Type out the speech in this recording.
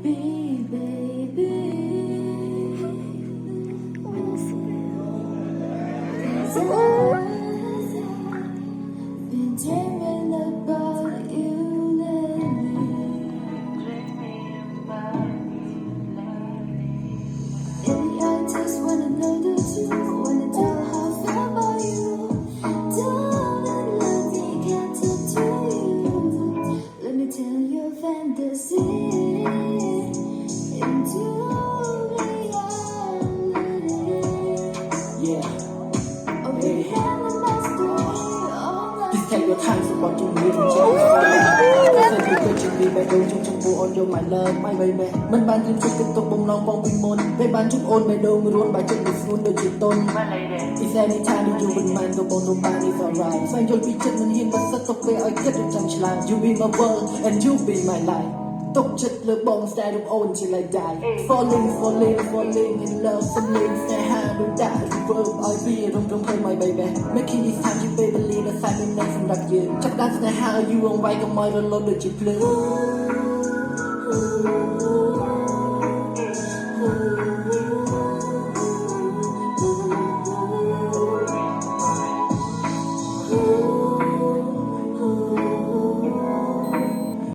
baby. Cause I've been dreaming about you lately. Baby, I just wanna know the truth. Wanna tell how I feel about you. Don't let me get to you. Let me tell your fantasy into reality. Yeah. Oh, baby, have my story all Please night. take your time so what you need to change. Say you could just be back don't you to on your my love my baby មិនបានរៀនជួយគិតទុកបំណងបងពីមុនពេលបានជួបអូនបេះដូងរួនបែកចិត្តពីស្ងួនដូចជាតុន Is anytime you would mind ទៅបងទៅបាន is alright ស្វែងយល់ពីចិត្តមិនហ៊ានបិទសិតទុកពេលឲ្យគិតឬចាំឆ្លើយ You be my world and you be my life ទុកចិត្តលើបងស្ដាយរូបអូនជា like die falling in love សំលេងស្នេហាដូចដាក់ reverb ឲ្យវារំភើយ my baby making this time you baby believe the sign នៃសម្រាប់យើងចាប់ដើមស្នេហាឲ្យ you អងវាយកុំឲ្យរលត់ដូចជាភ្លើង